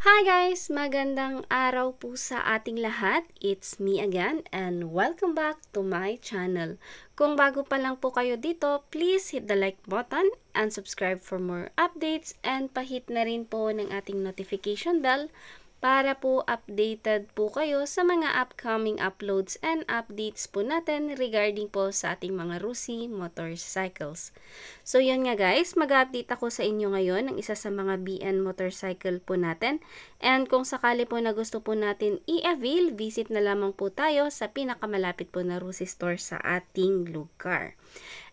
Hi guys! Magandang araw po sa ating lahat. It's me again and welcome back to my channel. Kung bago pa lang po kayo dito, please hit the like button and subscribe for more updates and pahit na rin po ng ating notification bell para po updated po kayo sa mga upcoming uploads and updates po natin regarding po sa ating mga Rusi motorcycles. So yun nga guys, mag-update ako sa inyo ngayon ng isa sa mga BN motorcycle po natin. And kung sakali po na gusto po natin i-avail, visit na lamang po tayo sa pinakamalapit po na Rusi store sa ating lugar.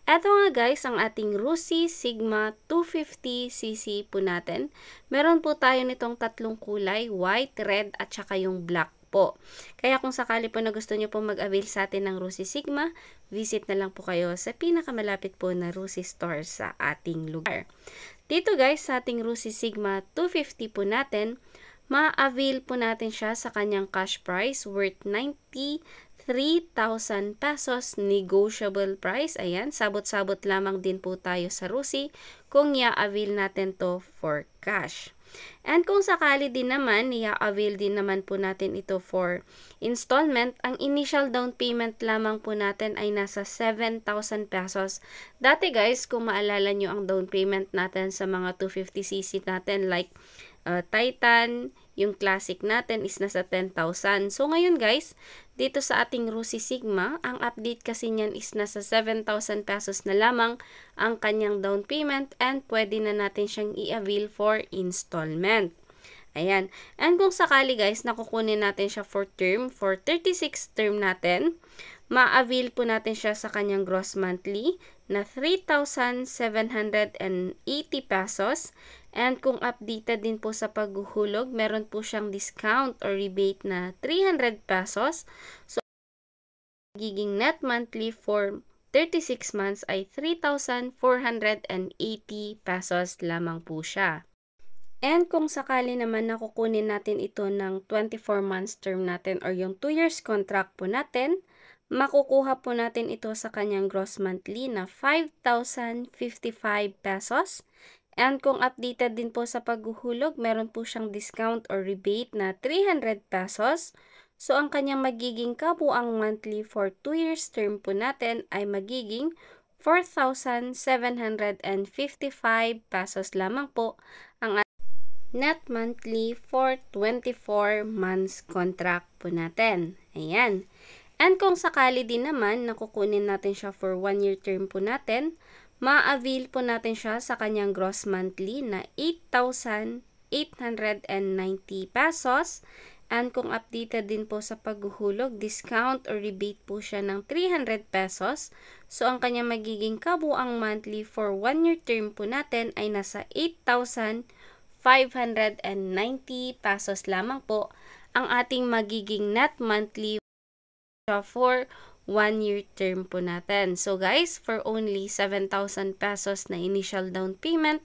Eto nga guys, ang ating Rusi Sigma 250cc po natin. Meron po tayo nitong tatlong kulay, white, red, at saka yung black po. Kaya kung sakali po na gusto nyo po mag-avail sa atin ng Rusi Sigma, visit na lang po kayo sa pinakamalapit po na Rusi store sa ating lugar. Dito guys, sa ating Rusi Sigma 250 po natin, ma-avail po natin siya sa kanyang cash price worth 93,000 pesos, negotiable price. Ayan, sabot-sabot lamang din po tayo sa Rusi kung i-avail natin to for cash. And kung sakali din naman, i-avail din naman po natin ito for installment, ang initial down payment lamang po natin ay nasa 7,000 pesos. Dati guys, kung maalala nyo ang down payment natin sa mga 250cc natin like Titan, yung classic natin is nasa 10,000. So ngayon guys, dito sa ating Rusi Sigma, ang update kasi niyan is nasa 7,000 pesos na lamang ang kanyang down payment and pwede na natin siyang i-avail for installment. Ayan. And kung sakali guys, nakukunin natin siya for term, for 36 term natin, ma-avail po natin siya sa kanyang gross monthly na 3,780 pesos. And kung updated din po sa paghuhulog, meron po siyang discount or rebate na 300 pesos. So, magiging net monthly for 36 months ay 3,480 pesos lamang po siya. And kung sakali naman nakukunin natin ito ng 24 months term natin or yung 2 years contract po natin, makukuha po natin ito sa kanyang gross monthly na 5,055 pesos. And kung updated din po sa paghuhulog, meron po siyang discount or rebate na 300 pesos. So, ang kanyang magiging kabuang monthly for 2 years term po natin ay magiging 4,755 pesos lamang po ang net monthly for 24 months contract po natin. Ayan. And kung sakali din naman, nakukunin natin siya for 1 year term po natin, ma-avail po natin siya sa kanyang gross monthly na 8,890 pesos. And kung updated din po sa paghuhulog, discount or rebate po siya ng 300 pesos. So, ang kanyang magiging kabuang monthly for 1 year term po natin ay nasa 8,590 pesos lamang po ang ating magiging net monthly for 1 year term po natin. So guys, for only 7,000 pesos na initial down payment,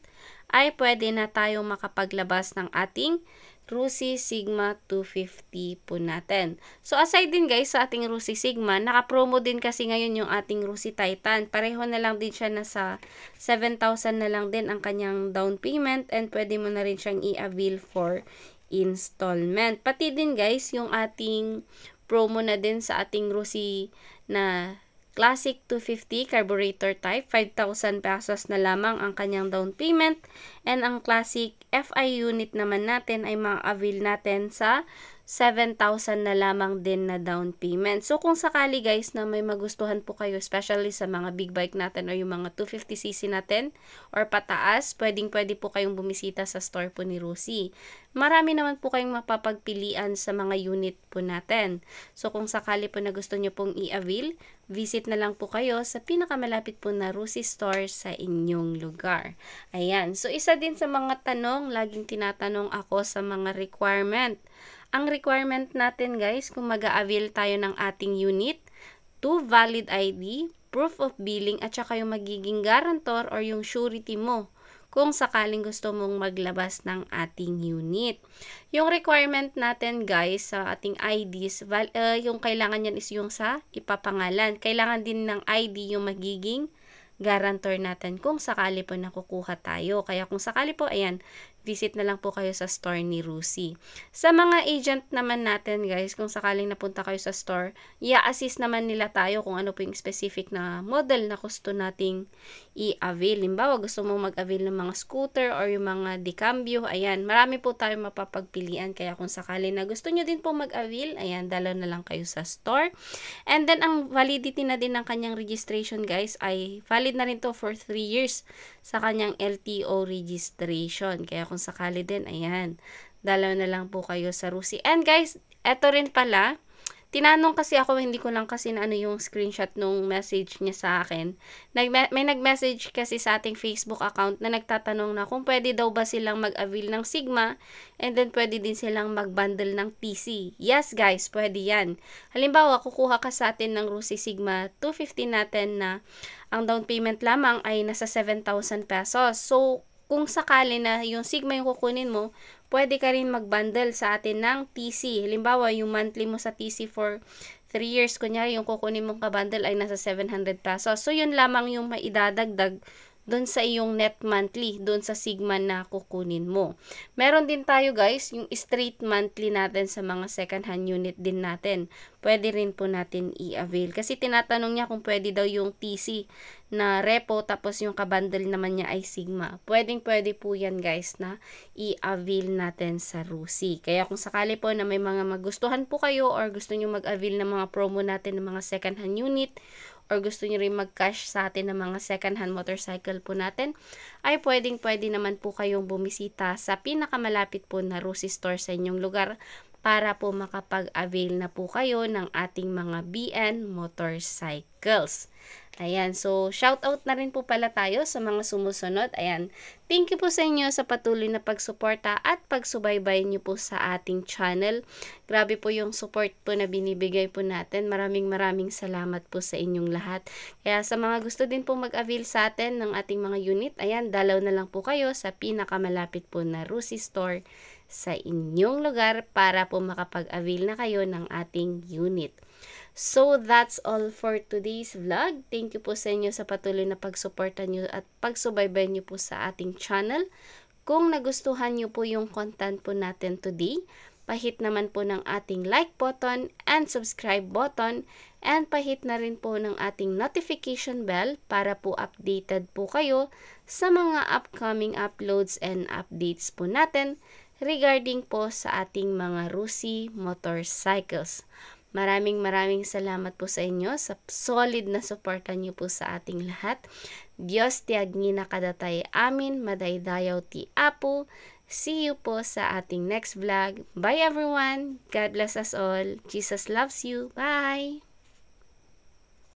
ay pwede na tayo makapaglabas ng ating Rusi Sigma 250 po natin. So aside din guys sa ating Rusi Sigma, naka-promo din kasi ngayon yung ating Rusi Titan. Pareho na lang din siya, nasa 7,000 na lang din ang kanyang down payment and pwede mo na rin siyang i-avail for installment. Pati din guys yung ating promo na din sa ating Rusi na Classic 250 carburetor type, 5,000 pesos na lamang ang kanyang down payment. And ang Classic FI unit naman natin ay ma-avail natin sa 7,000 na lamang din na down payment. So kung sakali guys na may magustuhan po kayo, especially sa mga big bike natin o yung mga 250cc natin or pataas, pwede po kayong bumisita sa store po ni Rusi. Marami naman po kayong mapapagpilian sa mga unit po natin. So kung sakali po na gusto nyo pong i-avail, visit na lang po kayo sa pinakamalapit po na Rusi store sa inyong lugar. Ayan. So isa din sa mga tanong, laging tinatanong ako sa mga requirement. Ang requirement natin guys, kung mag-a-avail tayo ng ating unit, 2 valid ID, proof of billing, at saka yung magiging guarantor or yung surety mo kung sakaling gusto mong maglabas ng ating unit. Yung requirement natin guys sa ating IDs, yung kailangan yan is yung sa ipapangalan. Kailangan din ng ID yung magiging guarantor natin kung sakali po nakukuha tayo. Kaya kung sakali po, ayan, visit na lang po kayo sa store ni Rusi. Sa mga agent naman natin guys, kung sakaling napunta kayo sa store, i-assist naman nila tayo kung ano po yung specific na model na gusto nating i-avail. Limbawa, gusto mong mag-avail ng mga scooter or yung mga decambio, ayan, marami po tayong mapapagpilian. Kaya kung sakaling na gusto nyo din po mag-avail, ayan, dalaw na lang kayo sa store. And then, ang validity na din ng kanyang registration guys, ay valid na rin to for 3 years sa kanyang LTO registration. Kaya kung sakali din, ayan, dalaw na lang po kayo sa Rusi. And guys, eto rin pala, tinanong kasi ako, hindi ko lang kasi na ano yung screenshot nung message niya sa akin. May nag-message kasi sa ating Facebook account na nagtatanong na kung pwede daw ba silang mag-avail ng Sigma and then pwede din silang mag-bundle ng PC. Yes guys, pwede yan. Halimbawa, kukuha ka sa atin ng Rusi Sigma 250 natin na ang down payment lamang ay nasa 7,000 pesos. So, kung sakali na yung Sigma yung kukunin mo, pwede ka rin mag-bundle sa atin ng TC. Halimbawa, yung monthly mo sa TC for 3 years, kunyari yung kukunin mong ka-bundle ay nasa 700 pesos. So, yun lamang yung maidadagdag doon sa iyong net monthly, doon sa Sigma na kukunin mo. Meron din tayo guys, yung straight monthly natin sa mga second hand unit din natin. Pwede rin po natin i-avail. Kasi tinatanong niya kung pwede daw yung TC na repo, tapos yung kabundle naman niya ay Sigma. Pwede po yan guys na i-avail natin sa Rusi. Kaya kung sakali po na may mga magustuhan po kayo or gusto nyo mag-avail ng mga promo natin ng mga second hand unit, or gusto nyo rin mag-cash sa atin ng mga second-hand motorcycle po natin, ay pwede naman po kayong bumisita sa pinakamalapit po na Rusi store sa inyong lugar para po makapag-avail na po kayo ng ating mga BN motorcycles. Ayan, so shoutout na rin po pala tayo sa mga sumusunod. Ayan, thank you po sa inyo sa patuloy na pagsuporta at pagsubaybay niyo po sa ating channel. Grabe po yung support po na binibigay po natin. Maraming salamat po sa inyong lahat. Kaya sa mga gusto din po mag-avail sa atin ng ating mga unit, ayan, dalaw na lang po kayo sa pinakamalapit po na Rusi store sa inyong lugar para po makapag-avail na kayo ng ating unit. So, that's all for today's vlog. Thank you po sa inyo sa patuloy na pagsuporta nyo at pagsubaybay nyo po sa ating channel. Kung nagustuhan nyo po yung content po natin today, pahit naman po ng ating like button and subscribe button, and pahit na rin po ng ating notification bell para po updated po kayo sa mga upcoming uploads and updates po natin regarding po sa ating mga Rusi motorcycles. Maraming salamat po sa inyo sa solid na suporta niyo po sa ating lahat. Diyos ti agni nakadatay amin, madaydayaw ti Apo. See you po sa ating next vlog. Bye everyone. God bless us all. Jesus loves you. Bye.